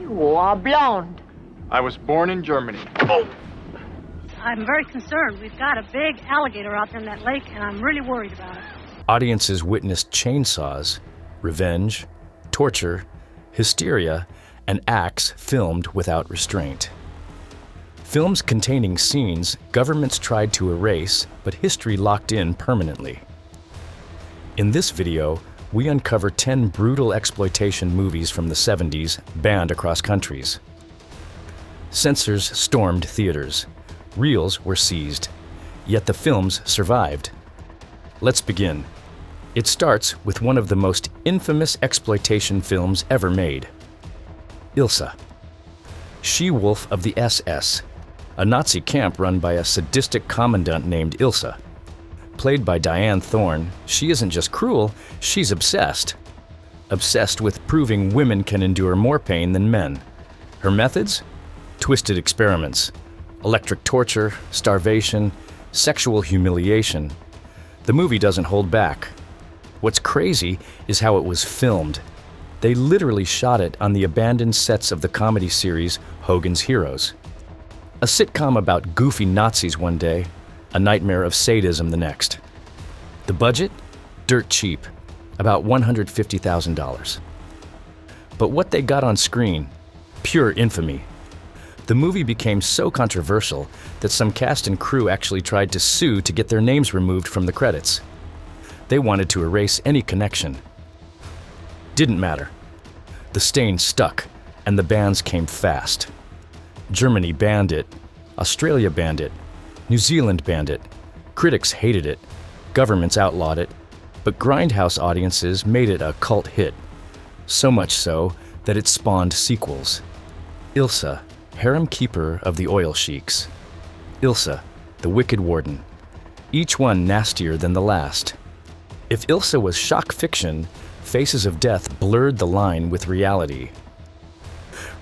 You are blonde. I was born in Germany. I'm very concerned. We've got a big alligator out there in that lake, and I'm really worried about it. Audiences witnessed chainsaws, revenge, torture, hysteria, and acts filmed without restraint. Films containing scenes governments tried to erase, but history locked in permanently. In this video, we uncover 10 brutal exploitation movies from the 70s banned across countries. Censors stormed theaters. Reels were seized. Yet the films survived. Let's begin. It starts with one of the most infamous exploitation films ever made. Ilsa. She-wolf of the SS, a Nazi camp run by a sadistic commandant named Ilsa. Played by Diane Thorne, she isn't just cruel, she's obsessed. Obsessed with proving women can endure more pain than men. Her methods? Twisted experiments. Electric torture, starvation, sexual humiliation. The movie doesn't hold back. What's crazy is how it was filmed. They literally shot it on the abandoned sets of the comedy series Hogan's Heroes. A sitcom about goofy Nazis one day, a nightmare of sadism the next. The budget? Dirt cheap, about $150,000. But what they got on screen? Pure infamy. The movie became so controversial that some cast and crew actually tried to sue to get their names removed from the credits. They wanted to erase any connection. Didn't matter. The stain stuck, and the bans came fast. Germany banned it, Australia banned it, New Zealand banned it, critics hated it, governments outlawed it, but grindhouse audiences made it a cult hit. So much so that it spawned sequels. Ilsa, harem keeper of the oil sheiks. Ilsa, the wicked warden. Each one nastier than the last. If Ilsa was shock fiction, Faces of Death blurred the line with reality.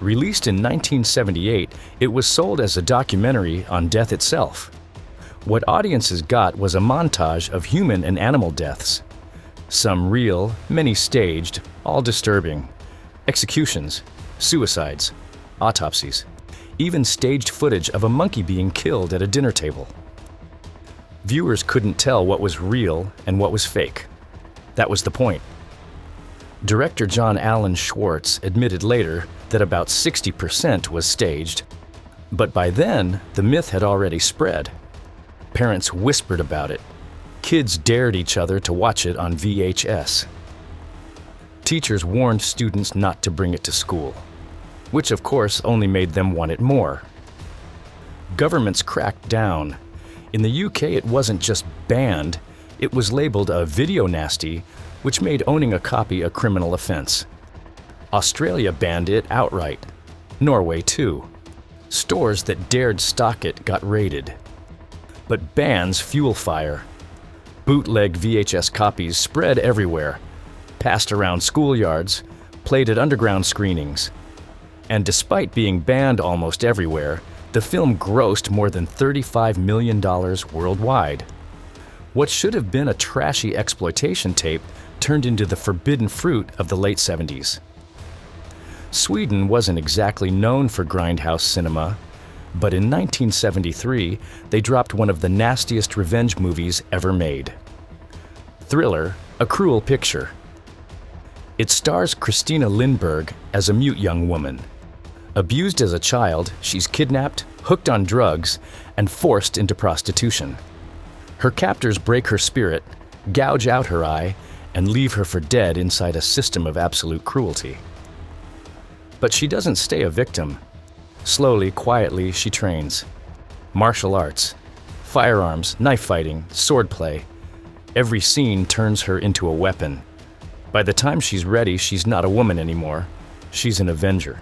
Released in 1978, it was sold as a documentary on death itself. What audiences got was a montage of human and animal deaths. Some real, many staged, all disturbing. Executions, suicides, autopsies, even staged footage of a monkey being killed at a dinner table. Viewers couldn't tell what was real and what was fake. That was the point. Director John Allen Schwartz admitted later that about 60% was staged, but by then, the myth had already spread. Parents whispered about it. Kids dared each other to watch it on VHS. Teachers warned students not to bring it to school, which of course only made them want it more. Governments cracked down. In the UK, it wasn't just banned, it was labeled a video nasty, which made owning a copy a criminal offense. Australia banned it outright. Norway too. Stores that dared stock it got raided. But bans fuel fire. Bootleg VHS copies spread everywhere, passed around schoolyards, played at underground screenings. And despite being banned almost everywhere, the film grossed more than $35 million worldwide. What should have been a trashy exploitation tape turned into the forbidden fruit of the late 70s. Sweden wasn't exactly known for grindhouse cinema, but in 1973, they dropped one of the nastiest revenge movies ever made. Thriller, A Cruel Picture. It stars Christina Lindberg as a mute young woman. Abused as a child, she's kidnapped, hooked on drugs, and forced into prostitution. Her captors break her spirit, gouge out her eye, and leave her for dead inside a system of absolute cruelty. But she doesn't stay a victim. Slowly, quietly, she trains. Martial arts, firearms, knife fighting, swordplay. Every scene turns her into a weapon. By the time she's ready, she's not a woman anymore. She's an avenger.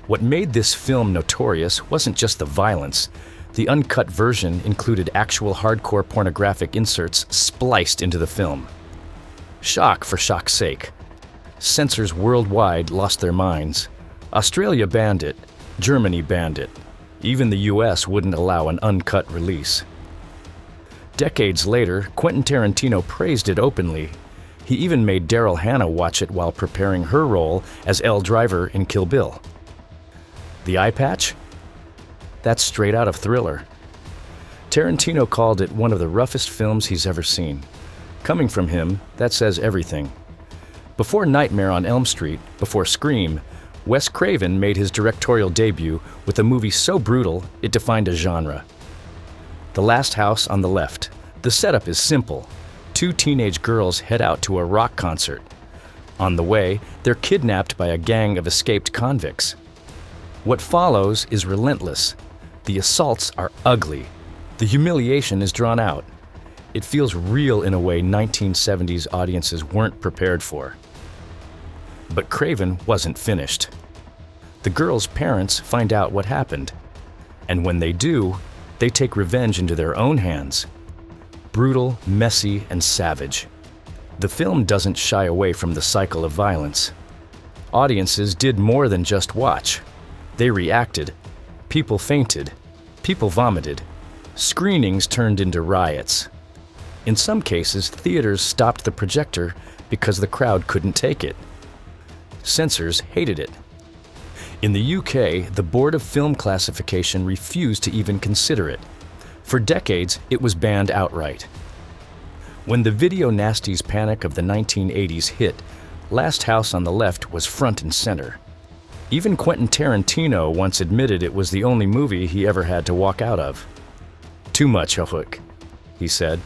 What made this film notorious wasn't just the violence. The uncut version included actual hardcore pornographic inserts spliced into the film. Shock for shock's sake. Censors worldwide lost their minds. Australia banned it. Germany banned it. Even the US wouldn't allow an uncut release. Decades later, Quentin Tarantino praised it openly. He even made Daryl Hannah watch it while preparing her role as Elle Driver in Kill Bill. The eye patch? That's straight out of Thriller. Tarantino called it one of the roughest films he's ever seen. Coming from him, that says everything. Before Nightmare on Elm Street, before Scream, Wes Craven made his directorial debut with a movie so brutal it defined a genre. The Last House on the Left. The setup is simple. Two teenage girls head out to a rock concert. On the way, they're kidnapped by a gang of escaped convicts. What follows is relentless. The assaults are ugly. The humiliation is drawn out. It feels real in a way 1970s audiences weren't prepared for. But Craven wasn't finished. The girls' parents find out what happened. And when they do, they take revenge into their own hands. Brutal, messy, and savage. The film doesn't shy away from the cycle of violence. Audiences did more than just watch. They reacted. People fainted. People vomited. Screenings turned into riots. In some cases, theaters stopped the projector because the crowd couldn't take it. Censors hated it. In the UK, the Board of Film Classification refused to even consider it. For decades, it was banned outright. When the video nasties panic of the 1980s hit, Last House on the Left was front and center. Even Quentin Tarantino once admitted it was the only movie he ever had to walk out of. "Too much, Hook," he said.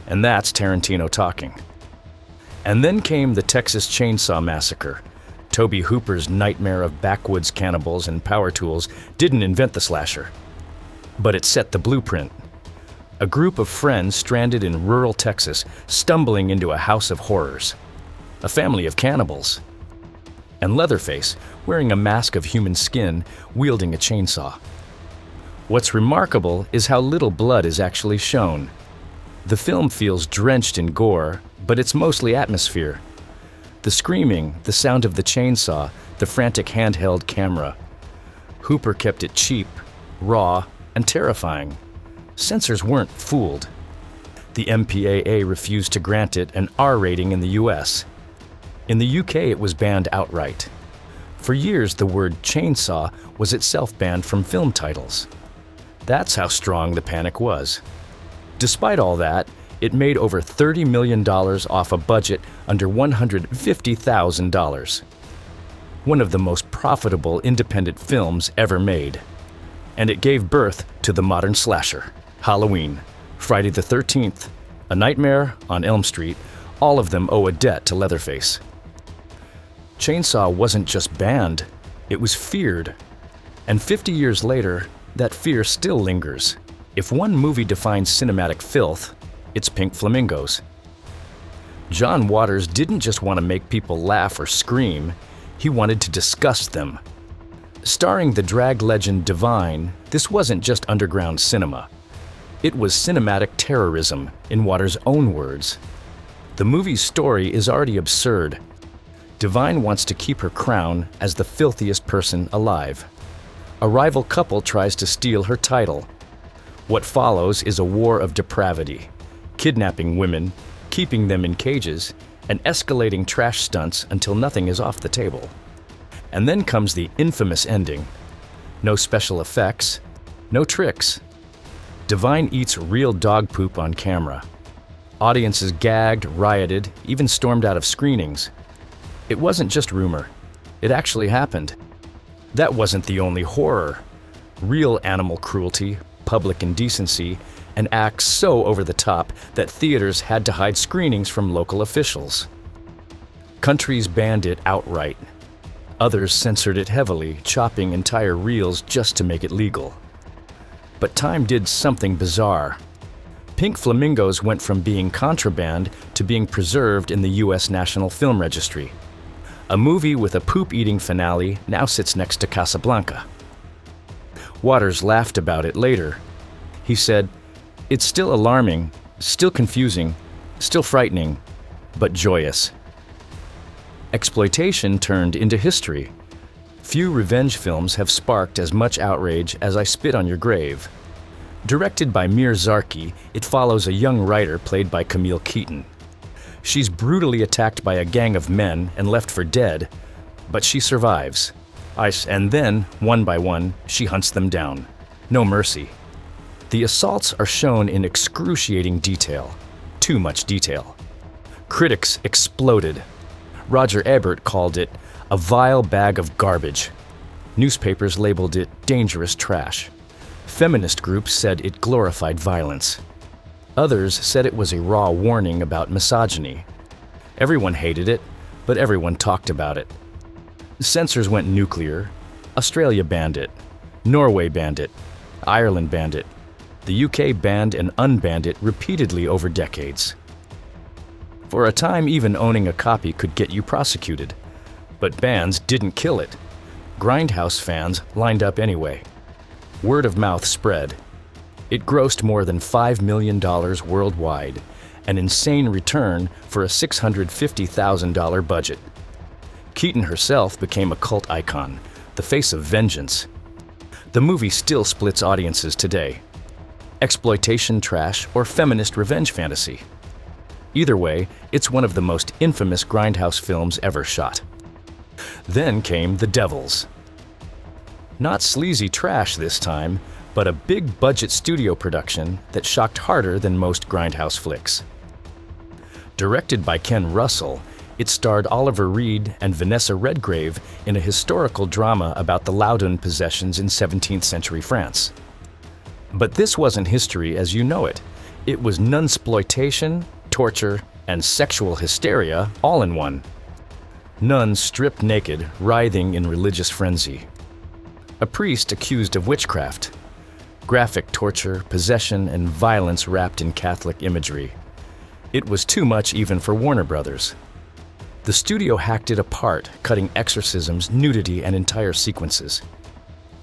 And that's Tarantino talking. And then came the Texas Chainsaw Massacre. Tobe Hooper's nightmare of backwoods cannibals and power tools didn't invent the slasher. But it set the blueprint. A group of friends stranded in rural Texas, stumbling into a house of horrors. A family of cannibals. And Leatherface, wearing a mask of human skin, wielding a chainsaw. What's remarkable is how little blood is actually shown. The film feels drenched in gore, but it's mostly atmosphere. The screaming, the sound of the chainsaw, the frantic handheld camera. Hooper kept it cheap, raw, and terrifying. Censors weren't fooled. The MPAA refused to grant it an R rating in the US. In the UK, it was banned outright. For years, the word chainsaw was itself banned from film titles. That's how strong the panic was. Despite all that, it made over $30 million off a budget under $150,000. One of the most profitable independent films ever made. And it gave birth to the modern slasher. Halloween, Friday the 13th, A Nightmare on Elm Street, all of them owe a debt to Leatherface. Chainsaw wasn't just banned, it was feared. And 50 years later, that fear still lingers. If one movie defines cinematic filth, it's Pink Flamingos. John Waters didn't just want to make people laugh or scream, he wanted to disgust them. Starring the drag legend Divine, this wasn't just underground cinema. It was cinematic terrorism, in Waters' own words. The movie's story is already absurd. Divine wants to keep her crown as the filthiest person alive. A rival couple tries to steal her title. What follows is a war of depravity, kidnapping women, keeping them in cages, and escalating trash stunts until nothing is off the table. And then comes the infamous ending. No special effects, no tricks. Divine eats real dog poop on camera. Audiences gagged, rioted, even stormed out of screenings. It wasn't just rumor. It actually happened. That wasn't the only horror. Real animal cruelty, public indecency, and acts so over the top that theaters had to hide screenings from local officials. Countries banned it outright. Others censored it heavily, chopping entire reels just to make it legal. But time did something bizarre. Pink Flamingos went from being contraband to being preserved in the US National Film Registry. A movie with a poop-eating finale now sits next to Casablanca. Waters laughed about it later. He said, "It's still alarming, still confusing, still frightening, but joyous." Exploitation turned into history. Few revenge films have sparked as much outrage as I Spit on Your Grave. Directed by Mir Zarki, it follows a young writer played by Camille Keaton. She's brutally attacked by a gang of men and left for dead, but she survives. And then, one by one, she hunts them down. No mercy. The assaults are shown in excruciating detail. Too much detail. Critics exploded. Roger Ebert called it a vile bag of garbage. Newspapers labeled it dangerous trash. Feminist groups said it glorified violence. Others said it was a raw warning about misogyny. Everyone hated it, but everyone talked about it. Censors went nuclear. Australia banned it. Norway banned it. Ireland banned it. The UK banned and unbanned it repeatedly over decades. For a time, even owning a copy could get you prosecuted. But bans didn't kill it. Grindhouse fans lined up anyway. Word of mouth spread. It grossed more than $5 million worldwide, an insane return for a $650,000 budget. Keaton herself became a cult icon, the face of vengeance. The movie still splits audiences today. Exploitation trash or feminist revenge fantasy. Either way, it's one of the most infamous grindhouse films ever shot. Then came The Devils. Not sleazy trash this time, but a big-budget studio production that shocked harder than most grindhouse flicks. Directed by Ken Russell, it starred Oliver Reed and Vanessa Redgrave in a historical drama about the Loudun possessions in 17th century France. But this wasn't history as you know it. It was nunsploitation, torture, and sexual hysteria all in one. Nuns stripped naked, writhing in religious frenzy. A priest accused of witchcraft. Graphic torture, possession, and violence wrapped in Catholic imagery. It was too much even for Warner Brothers. The studio hacked it apart, cutting exorcisms, nudity, and entire sequences.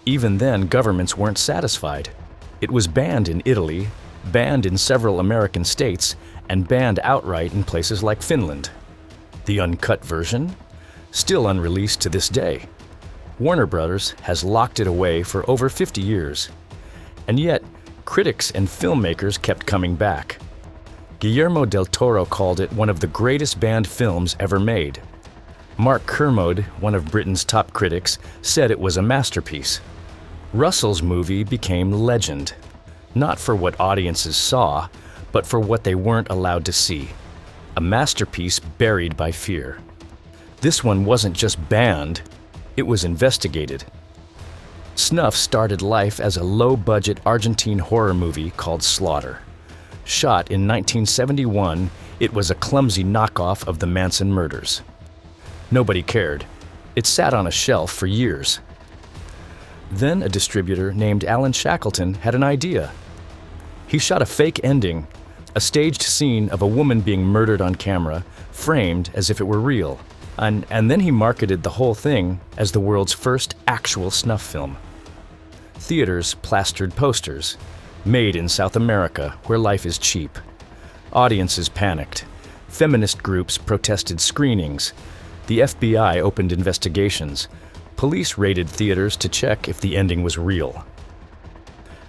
Even then, governments weren't satisfied. It was banned in Italy, banned in several American states, and banned outright in places like Finland. The uncut version? Still unreleased to this day. Warner Brothers has locked it away for over 50 years. And yet, critics and filmmakers kept coming back. Guillermo del Toro called it one of the greatest banned films ever made. Mark Kermode, one of Britain's top critics, said it was a masterpiece. Russell's movie became legend, not for what audiences saw, but for what they weren't allowed to see. A masterpiece buried by fear. This one wasn't just banned, it was investigated. Snuff started life as a low-budget Argentine horror movie called Slaughter. Shot in 1971, it was a clumsy knockoff of the Manson murders. Nobody cared. It sat on a shelf for years. Then a distributor named Alan Shackleton had an idea. He shot a fake ending, a staged scene of a woman being murdered on camera, framed as if it were real. And then he marketed the whole thing as the world's first actual snuff film. Theaters plastered posters, made in South America, where life is cheap. Audiences panicked. Feminist groups protested screenings. The FBI opened investigations. Police raided theaters to check if the ending was real.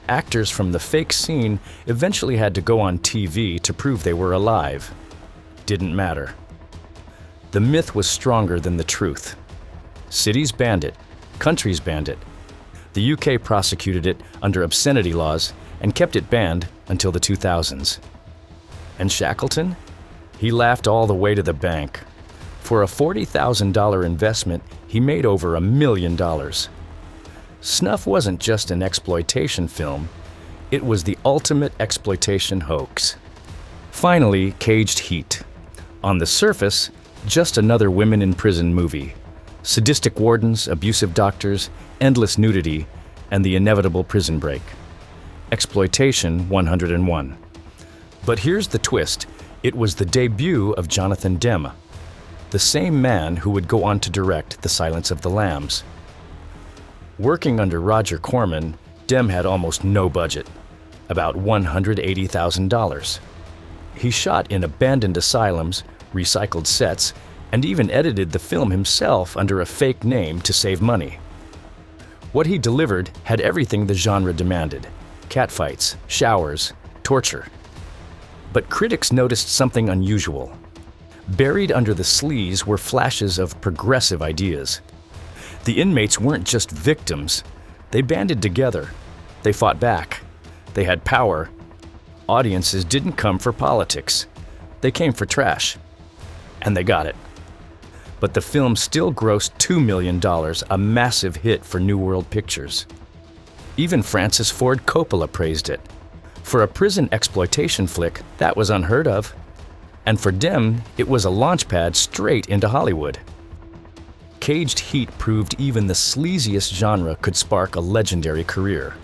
Actors from the fake scene eventually had to go on TV to prove they were alive. Didn't matter. The myth was stronger than the truth. Cities banned it. Countries banned it. The UK prosecuted it under obscenity laws and kept it banned until the 2000s. And Shackleton? He laughed all the way to the bank. For a $40,000 investment, he made over $1 million. Snuff wasn't just an exploitation film, it was the ultimate exploitation hoax. Finally, Caged Heat. On the surface, just another women in prison movie. Sadistic wardens, abusive doctors, endless nudity, and the inevitable prison break. Exploitation 101. But here's the twist. It was the debut of Jonathan Demme, the same man who would go on to direct The Silence of the Lambs. Working under Roger Corman, Demme had almost no budget, about $180,000. He shot in abandoned asylums, recycled sets, and even edited the film himself under a fake name to save money. What he delivered had everything the genre demanded: catfights, showers, torture. But critics noticed something unusual. Buried under the sleaze were flashes of progressive ideas. The inmates weren't just victims. They banded together. They fought back. They had power. Audiences didn't come for politics. They came for trash. And they got it. But the film still grossed $2 million, a massive hit for New World Pictures. Even Francis Ford Coppola praised it. For a prison exploitation flick, that was unheard of. And for Dem, it was a launchpad straight into Hollywood. Caged Heat proved even the sleaziest genre could spark a legendary career.